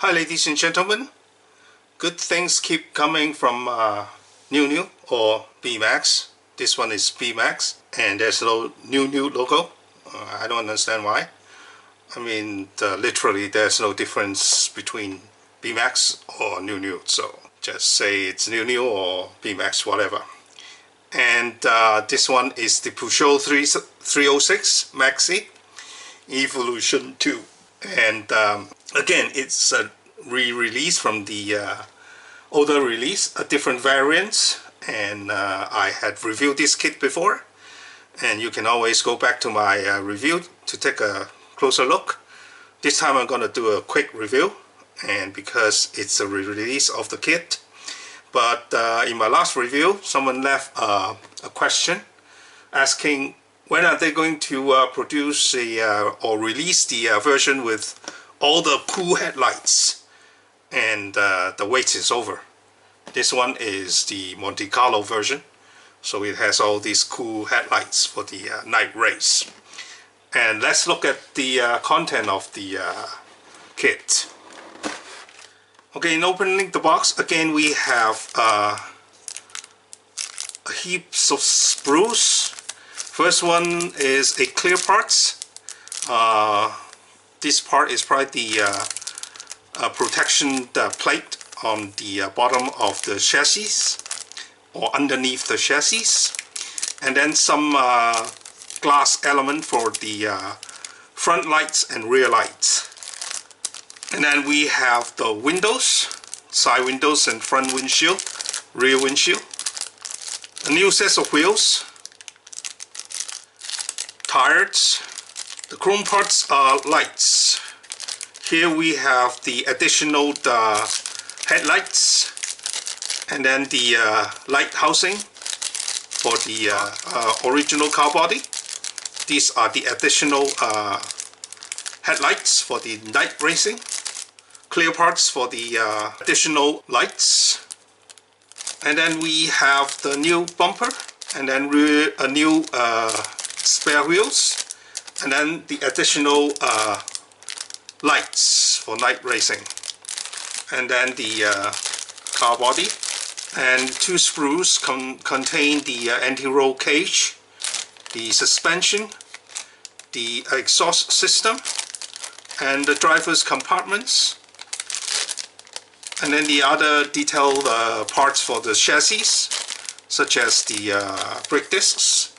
Hi ladies and gentlemen, good things keep coming from New or Beemax. This one is Beemax and there's no New logo. I don't understand why. I mean literally there's no difference between Beemax or New, so just say it's New or Beemax, whatever. And this one is the Peugeot 306 Maxi EVO2, and again it's a re-release from the older release, a different variant, and I had reviewed this kit before, and you can always go back to my review to take a closer look. This time I'm going to do a quick review, and because it's a re-release of the kit. But in my last review, someone left a question asking when are they going to produce or release the version with all the cool headlights, and the wait is over. This one is the Monte Carlo version, so it has all these cool headlights for the night race. And let's look at the content of the kit. Okay, in opening the box, again we have heaps of sprues. First one is a clear parts. This part is probably the protection plate on the bottom of the chassis or underneath the chassis, and then some glass element for the front lights and rear lights. And then we have the windows, side windows and front windshield, rear windshield. A new set of wheels, tires. The chrome parts are lights. Here we have the additional headlights, and then the light housing for the original car body. These are the additional headlights for the night racing. Clear parts for the additional lights. And then we have the new bumper, and then a new spare wheels, and then the additional lights for night racing, and then the car body, and two sprues contain the anti-roll cage, the suspension, the exhaust system, and the driver's compartments, and then the other detailed parts for the chassis, such as the brake discs,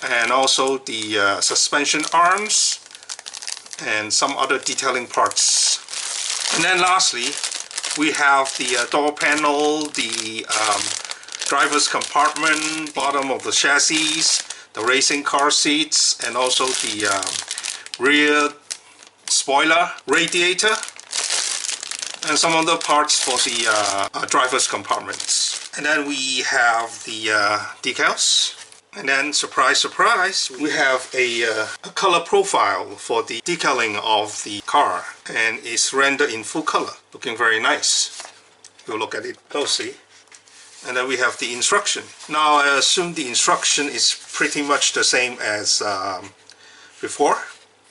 and also the suspension arms, and some other detailing parts. And then lastly, we have the door panel, the driver's compartment, bottom of the chassis, the racing car seats, and also the rear spoiler, radiator, and some other parts for the driver's compartments. And then we have the decals. And then, surprise, surprise, we have a color profile for the decaling of the car, and it's rendered in full color, looking very nice. We'll look at it closely. And then we have the instruction. Now I assume the instruction is pretty much the same as before,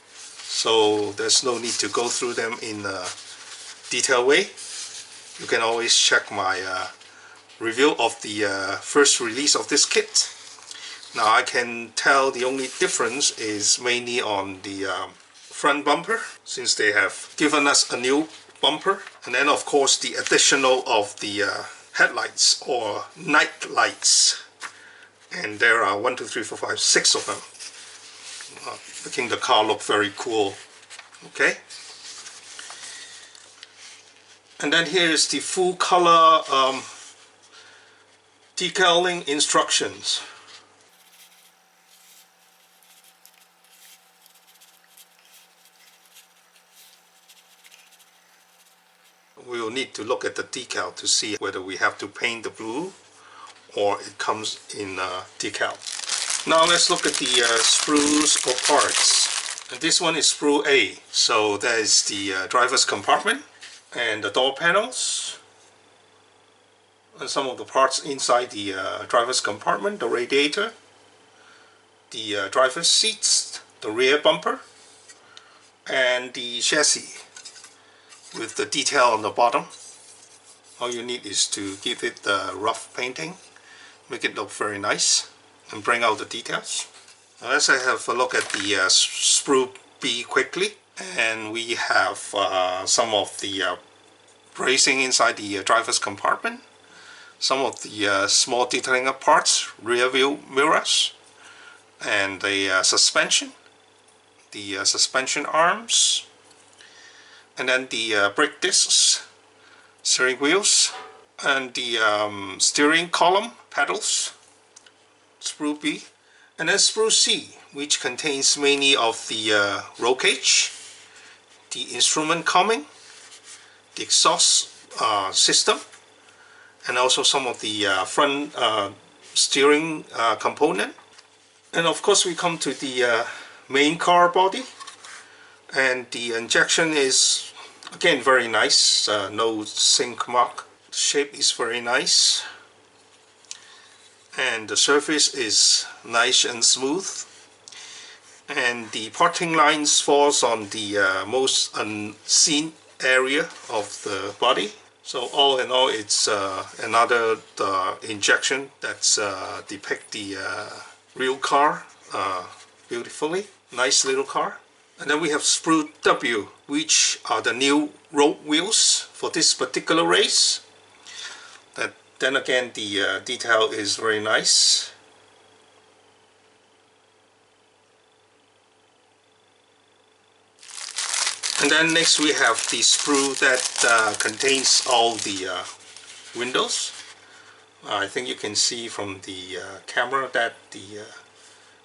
so there's no need to go through them in a detailed way. You can always check my review of the first release of this kit. Now I can tell the only difference is mainly on the front bumper, since they have given us a new bumper, and then of course the additional of the headlights or night lights, and there are 1, 2, 3, 4, 5, 6 of them, making the car look very cool. Okay, and then here is the full color decaling instructions. We will need to look at the decal to see whether we have to paint the blue or it comes in decal. Now let's look at the sprues or parts. And this one is sprue A, so that is the driver's compartment and the door panels and some of the parts inside the driver's compartment, the radiator, the driver's seats, the rear bumper, and the chassis. with the detail on the bottom. All you need is to give it the rough painting, make it look very nice, and bring out the details. Now let's have a look at the sprue B quickly. And we have some of the bracing inside the driver's compartment, some of the small detailing parts, rear view mirrors, and the suspension, the suspension arms, and then the brake discs, steering wheels, and the steering column, pedals, sprue B, and then sprue C, which contains mainly of the roll cage, the instrument combing, the exhaust system, and also some of the front steering component. And of course we come to the main car body, and the injection is again very nice, no sink mark. The shape is very nice, and the surface is nice and smooth, and the parting lines falls on the most unseen area of the body. So all in all, it's another injection that's depict the real car beautifully. Nice little car. And then we have sprue W, which are the new road wheels for this particular race. Then again, the detail is very nice. And then next we have the sprue that contains all the windows. I think you can see from the camera that the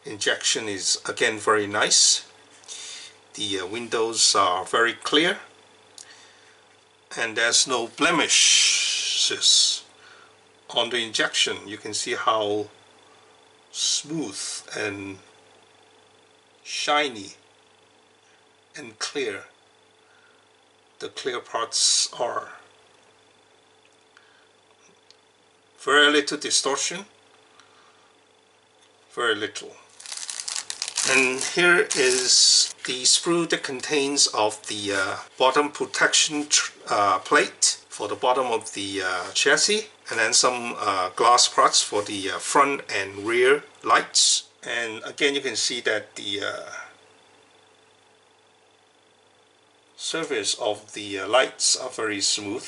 injection is again very nice. The windows are very clear, and there's no blemishes on the injection. You can see how smooth and shiny and clear the clear parts are. Very little distortion, very little. And here is the sprue that contains of the bottom protection plate for the bottom of the chassis, and then some glass parts for the front and rear lights. And again, you can see that the surface of the lights are very smooth,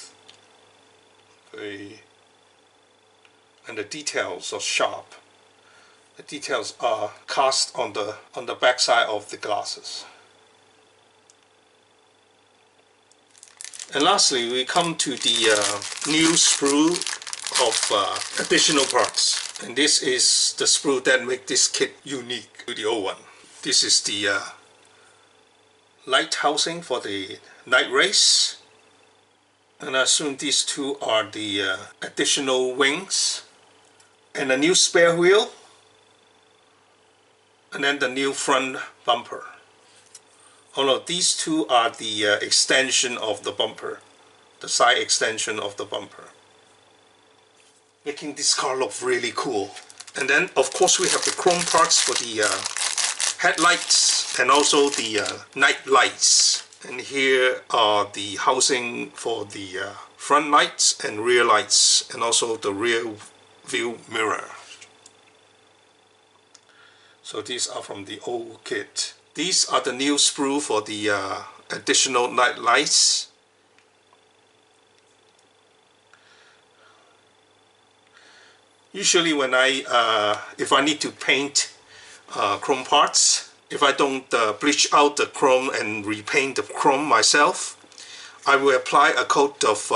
and the details are sharp. The details are cast on the back side of the glasses. And lastly, we come to the new sprue of additional parts. And this is the sprue that makes this kit unique to the old one. This is the light housing for the night race. And I assume these two are the additional wings. And a new spare wheel. And then the new front bumper. Oh no, these two are the extension of the bumper, the side extension of the bumper, making this car look really cool. And then of course we have the chrome parts for the headlights and also the night lights. And here are the housing for the front lights and rear lights, and also the rear view mirror. So these are from the old kit. These are the new sprue for the additional night lights. Usually when if I need to paint chrome parts, if I don't bleach out the chrome and repaint the chrome myself, I will apply a coat of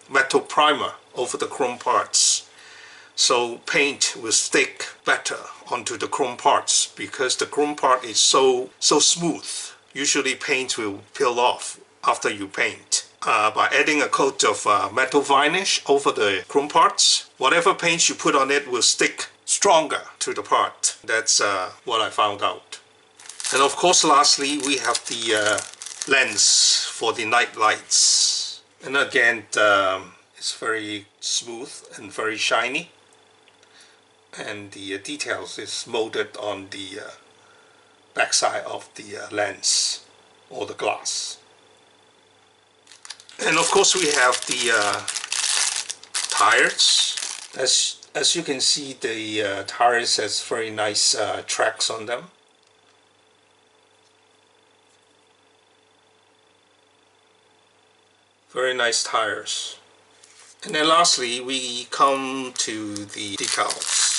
metal primer over the chrome parts. So paint will stick better onto the chrome parts, because the chrome part is so smooth. Usually paint will peel off after you paint. By adding a coat of metal varnish over the chrome parts, whatever paint you put on it will stick stronger to the part. That's what I found out. And of course, lastly, we have the lens for the night lights. And again, it's very smooth and very shiny. And the details is molded on the backside of the lens or the glass. And of course we have the tires. As you can see, the tires has very nice tracks on them. Very nice tires. And then lastly, we come to the decals.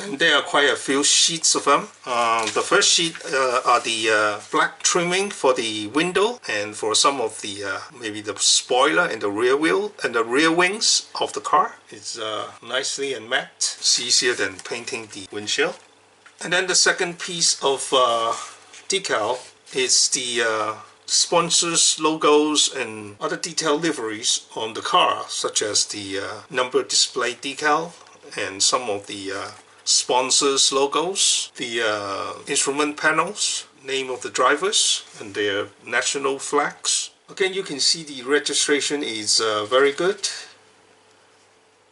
And there are quite a few sheets of them. The first sheet are the black trimming for the window and for some of the maybe the spoiler and the rear wheel and the rear wings of the car. It's nicely and matte. It's easier than painting the windshield. And then the second piece of decal is the sponsors, logos, and other detail liveries on the car, such as the number display decal and some of the sponsors logos, the instrument panels, name of the drivers, and their national flags. Again, you can see the registration is very good,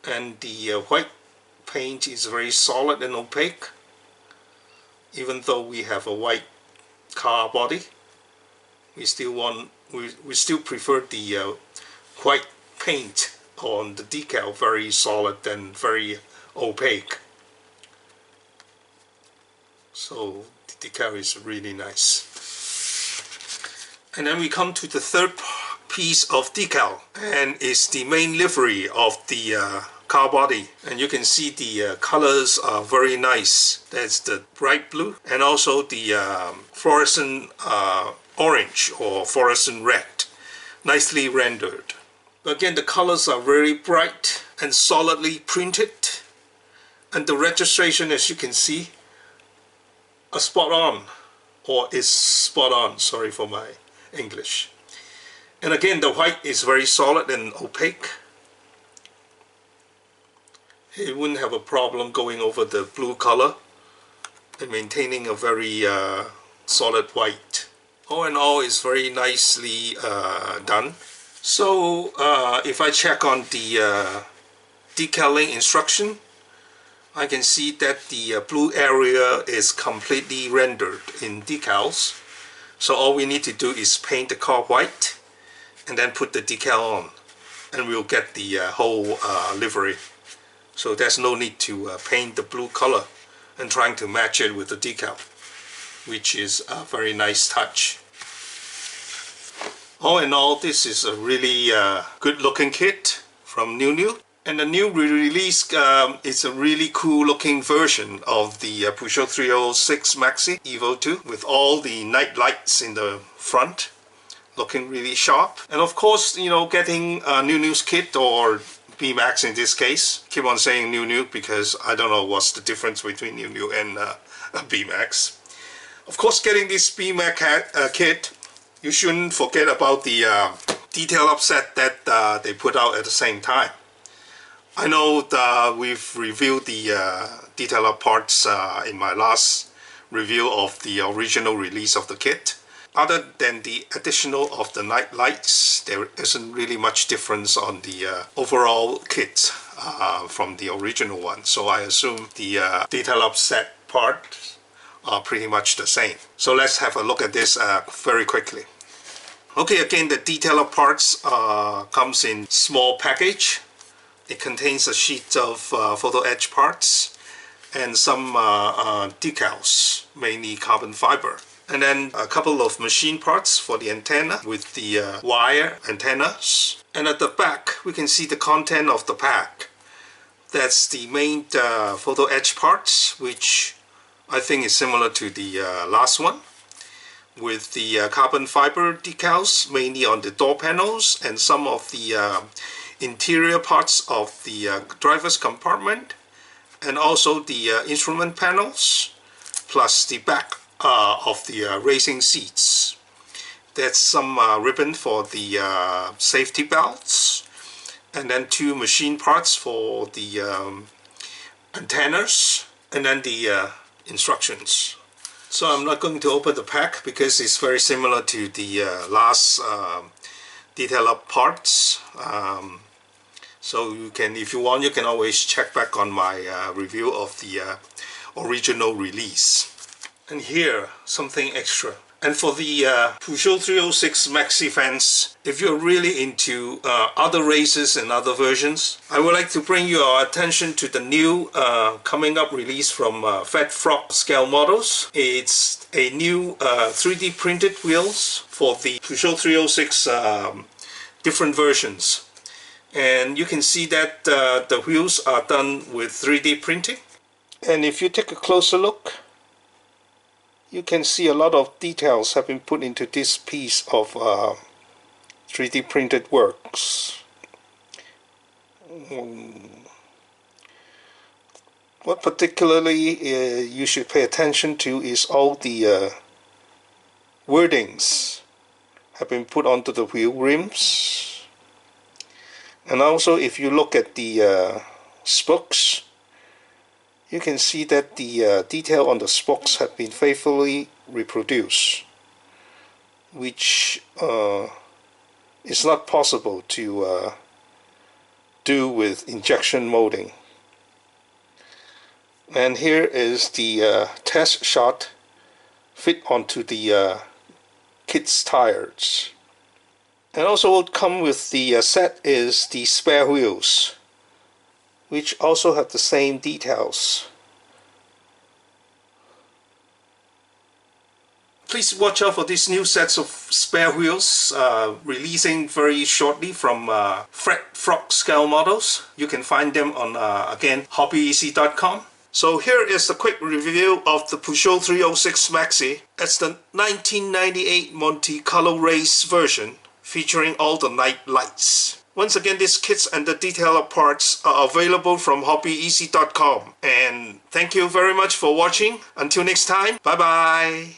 and the white paint is very solid and opaque, even though we have a white car body. We still prefer the white paint on the decal, very solid and very opaque. So the decal is really nice. And then we come to the third piece of decal, and it's the main livery of the car body. And you can see the colors are very nice. That's the bright blue and also the fluorescent orange or fluorescent red, nicely rendered. But again, the colors are very bright and solidly printed, and the registration, as you can see, are spot on, or is spot on, sorry for my English. And again, the white is very solid and opaque. It wouldn't have a problem going over the blue color and maintaining a very solid white. All in all, it's very nicely done. So if I check on the decaling instruction, I can see that the blue area is completely rendered in decals. So all we need to do is paint the car white and then put the decal on, and we'll get the whole livery. So there's no need to paint the blue color and trying to match it with the decal, which is a very nice touch. All in all, this is a really good looking kit from New. And the new release is a really cool looking version of the Peugeot 306 Maxi EVO2 with all the night lights in the front, looking really sharp. And of course, you know, getting a New's kit, or Beemax in this case. Keep on saying New because I don't know what's the difference between New and Beemax. Of course, getting this Beemax kit, you shouldn't forget about the detail upset that they put out at the same time. I know that we've reviewed the detail up parts in my last review of the original release of the kit. Other than the additional of the night lights, there isn't really much difference on the overall kit from the original one. So I assume the detail upset parts are pretty much the same. So let's have a look at this very quickly. Okay, again, the detail up parts comes in small package. It contains a sheet of photo etch parts and some decals, mainly carbon fiber. And then a couple of machine parts for the antenna with the wire antennas. And at the back, we can see the content of the pack. That's the main photo etch parts, which I think is similar to the last one, with the carbon fiber decals, mainly on the door panels and some of the interior parts of the driver's compartment, and also the instrument panels, plus the back of the racing seats. That's some ribbon for the safety belts, and then two machine parts for the antennas, and then the instructions. So I'm not going to open the pack because it's very similar to the last detail up parts. So you can, if you want, you can always check back on my review of the original release. And here, something extra. And for the Peugeot 306 Maxi fans, if you're really into other races and other versions, I would like to bring your attention to the new coming up release from Fat Frog Scale Models. It's a new 3D printed wheels for the Peugeot 306 different versions. And you can see that the wheels are done with 3D printing. And if you take a closer look, you can see a lot of details have been put into this piece of 3D printed works. What particularly you should pay attention to is all the wordings have been put onto the wheel rims. And also if you look at the spokes, you can see that the detail on the spokes have been faithfully reproduced, which is not possible to do with injection molding. And here is the test shot fit onto the kit's tires. And also what come with the set is the spare wheels, which also have the same details. Please watch out for these new sets of spare wheels releasing very shortly from Fat Frog Scale Models. You can find them on, again, hobbyeasy.com. So here is a quick review of the Peugeot 306 Maxi. It's the 1998 Monte Carlo race version, featuring all the night lights. Once again, these kits and the detailed parts are available from hobbyeasy.com. And thank you very much for watching. Until next time, bye bye.